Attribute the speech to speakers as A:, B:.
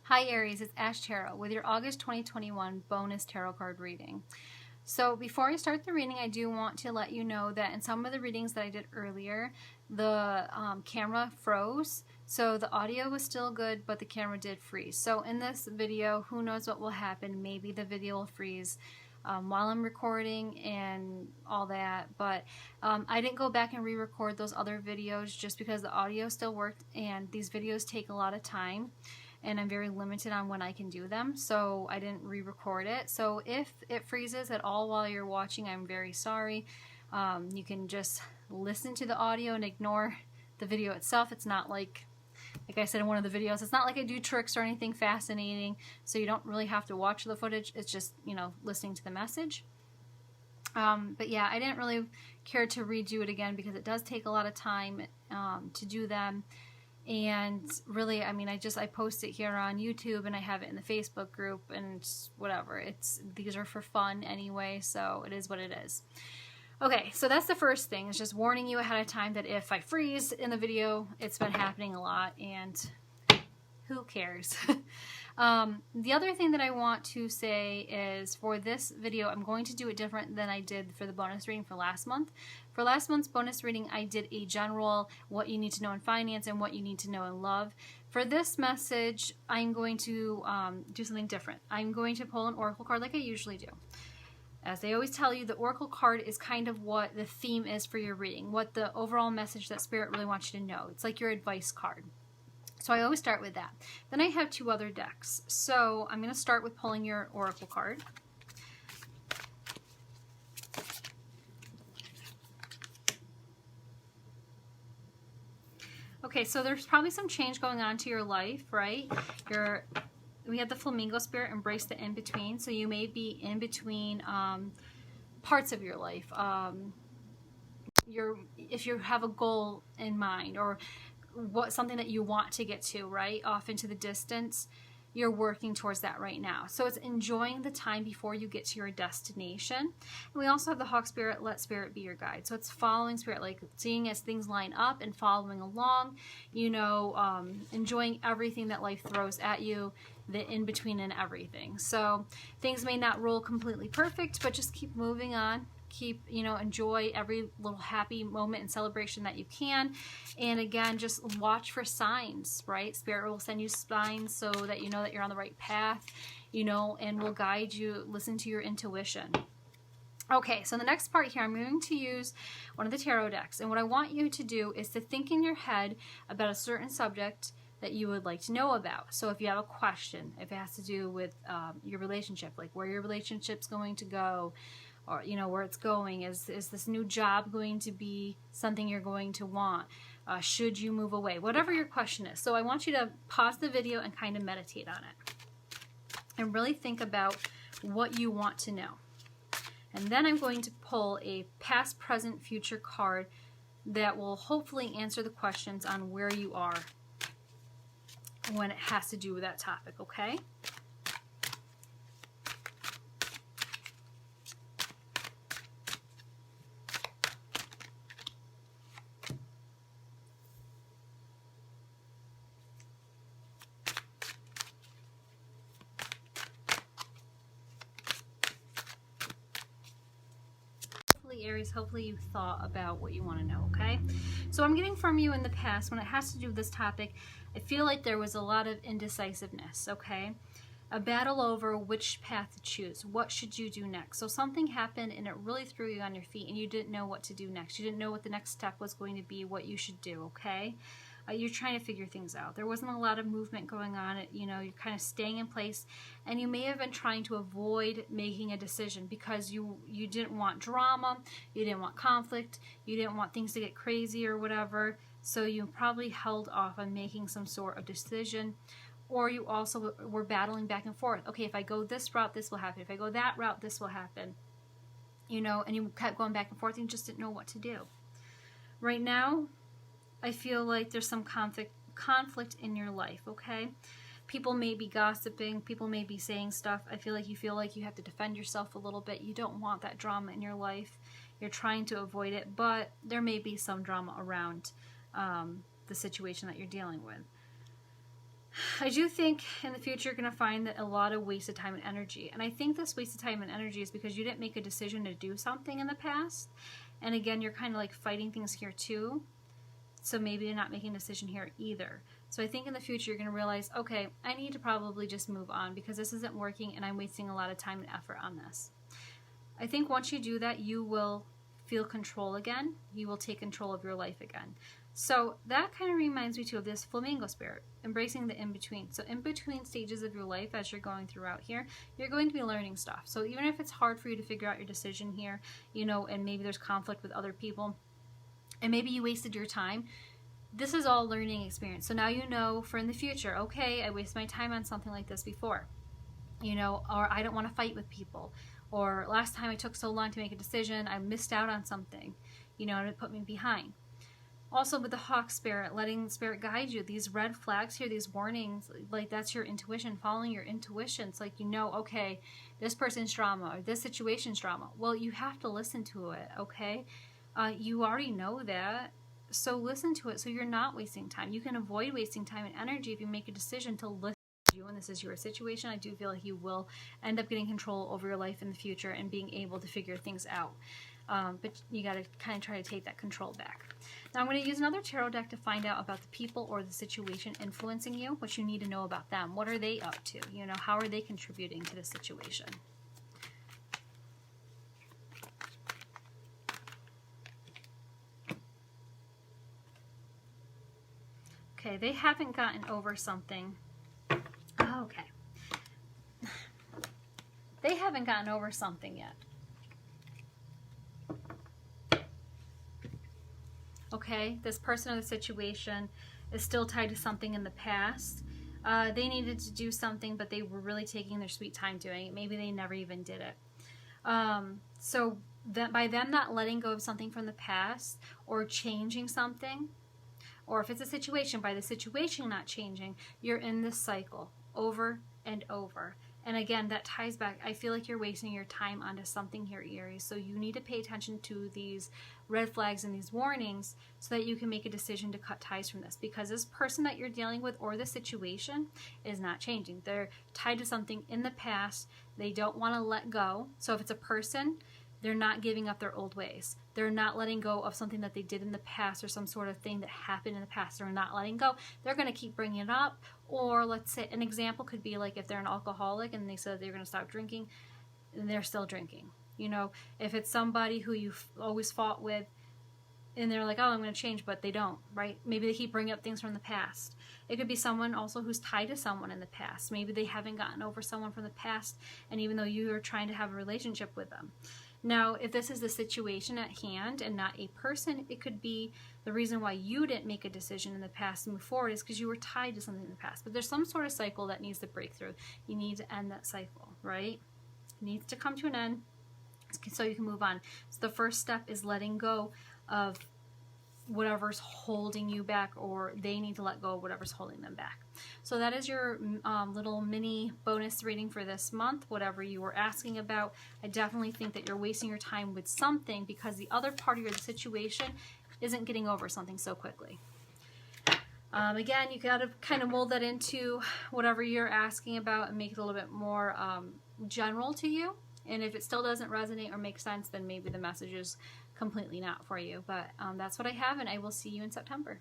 A: Hi Aries, it's Ash Tarot with your August 2021 bonus tarot card reading. So before I start the reading, I do want to let you know that in some of the readings that I did earlier, the camera froze. So the audio was still good, but the camera did freeze. So in this video, who knows what will happen. Maybe the video will freeze while I'm recording and all that. But I didn't go back and re-record those other videos just because the audio still worked, and these videos take a lot of time. And I'm very limited on when I can do them, so I didn't re-record it. So if it freezes at all while you're watching, I'm very sorry. You can just listen to the audio and ignore the video itself. It's not like I said in one of the videos, it's not like I do tricks or anything fascinating, so you don't really have to watch the footage. It's just, you know, listening to the message. But yeah, I didn't really care to redo it again because it does take a lot of time to do them. And really, I mean, I post it here on YouTube, and I have it in the Facebook group and whatever. These are for fun anyway, so it is what it is. Okay, so that's the first thing. It's just warning you ahead of time that if I freeze in the video, it's been happening a lot, and who cares? The other thing that I want to say is for this video, I'm going to do it different than I did for the bonus reading for last month. For last month's bonus reading, I did a general what you need to know in finance and what you need to know in love. For this message, I'm going to do something different. I'm going to pull an oracle card like I usually do. As they always tell you, the oracle card is kind of what the theme is for your reading, what the overall message that Spirit really wants you to know. It's like your advice card. So I always start with that. Then I have two other decks. So I'm going to start with pulling your oracle card. Okay, so there's probably some change going on to your life, right? We have the flamingo spirit, embrace the in-between. So you may be in between parts of your life. If you have a goal in mind, or something that you want to get to, right, off into the distance, you're working towards that right now. So it's enjoying the time before you get to your destination. And we also have the hawk spirit, let spirit be your guide. So it's following spirit, like seeing as things line up and following along, you know, enjoying everything that life throws at you, the in-between and everything. So things may not roll completely perfect, but just keep moving on. Keep, you know, enjoy every little happy moment and celebration that you can. And again, just watch for signs, right? Spirit will send you signs so that you know that you're on the right path, you know, and will guide you. Listen to your intuition. Okay, so the next part here, I'm going to use one of the tarot decks. And what I want you to do is to think in your head about a certain subject that you would like to know about. So if you have a question, if it has to do with your relationship, like where your relationship's going to go, or, you know, where it's going. Is this new job going to be something you're going to want? Should you move away? Whatever your question is. So I want you to pause the video and kind of meditate on it. And really think about what you want to know. And then I'm going to pull a past, present, future card that will hopefully answer the questions on where you are when it has to do with that topic, okay? Aries, hopefully you thought about what you want to know, okay? So I'm getting from you in the past, when it has to do with this topic, I feel like there was a lot of indecisiveness, okay? A battle over which path to choose. What should you do next? So something happened and it really threw you on your feet and you didn't know what to do next. You didn't know what the next step was going to be, what you should do, okay? You're trying to figure things out. There wasn't a lot of movement going on. You know, you're kind of staying in place, and you may have been trying to avoid making a decision because you didn't want drama, you didn't want conflict, you didn't want things to get crazy or whatever, so you probably held off on making some sort of decision. Or you also were battling back and forth. Okay, if I go this route, this will happen. If I go that route, this will happen. You know, and you kept going back and forth and you just didn't know what to do. Right now, I feel like there's some conflict in your life, okay? People may be gossiping, people may be saying stuff. I feel like you have to defend yourself a little bit. You don't want that drama in your life. You're trying to avoid it, but there may be some drama around the situation that you're dealing with. I do think in the future you're going to find that a lot of wasted time and energy. And I think this wasted time and energy is because you didn't make a decision to do something in the past. And again, you're kind of like fighting things here too. So maybe you're not making a decision here either. So I think in the future you're going to realize, okay, I need to probably just move on because this isn't working and I'm wasting a lot of time and effort on this. I think once you do that, you will feel control again. You will take control of your life again. So that kind of reminds me too of this flamingo spirit, embracing the in-between. So in between stages of your life as you're going throughout here, you're going to be learning stuff. So even if it's hard for you to figure out your decision here, you know, and maybe there's conflict with other people, and maybe you wasted your time, this is all learning experience. So now you know for in the future, okay, I wasted my time on something like this before, you know, or I don't want to fight with people, or last time I took so long to make a decision, I missed out on something, you know, and it put me behind. Also with the hawk spirit, letting spirit guide you, these red flags here, these warnings, like that's your intuition, following your intuition. It's like, you know, okay, this person's drama or this situation's drama. Well, you have to listen to it, okay? You already know that, so listen to it so you're not wasting time. You can avoid wasting time and energy if you make a decision to listen to you, and this is your situation. I do feel like you will end up getting control over your life in the future and being able to figure things out. But you got to kind of try to take that control back. Now I'm going to use another tarot deck to find out about the people or the situation influencing you, what you need to know about them. What are they up to? You know, how are they contributing to the situation? Okay, they haven't gotten over something. Oh, okay. They haven't gotten over something yet. Okay, this person or the situation is still tied to something in the past. They needed to do something, but they were really taking their sweet time doing it. Maybe they never even did it. So that by them not letting go of something from the past or changing something, or if it's a situation, by the situation not changing, you're in this cycle over and over. And again, that ties back. I feel like you're wasting your time onto something here, Aries. So you need to pay attention to these red flags and these warnings so that you can make a decision to cut ties from this. Because this person that you're dealing with or the situation is not changing. They're tied to something in the past. They don't want to let go. So if it's a person, they're not giving up their old ways. They're not letting go of something that they did in the past or some sort of thing that happened in the past. They're not letting go. They're going to keep bringing it up. Or let's say an example could be like if they're an alcoholic and they said they're going to stop drinking, and they're still drinking. You know, if it's somebody who you've always fought with and they're like, oh, I'm going to change, but they don't, right? Maybe they keep bringing up things from the past. It could be someone also who's tied to someone in the past. Maybe they haven't gotten over someone from the past, and even though you are trying to have a relationship with them. Now, if this is the situation at hand and not a person, it could be the reason why you didn't make a decision in the past and move forward is because you were tied to something in the past. But there's some sort of cycle that needs to break through. You need to end that cycle, right? It needs to come to an end so you can move on. So the first step is letting go of whatever's holding you back, or they need to let go of whatever's holding them back. So that is your little mini bonus reading for this month, whatever you were asking about. I definitely think that you're wasting your time with something because the other part of your situation isn't getting over something so quickly. Again, you got to kind of mold that into whatever you're asking about and make it a little bit more general to you. And if it still doesn't resonate or make sense, then maybe the message is completely not for you. But that's what I have, and I will see you in September.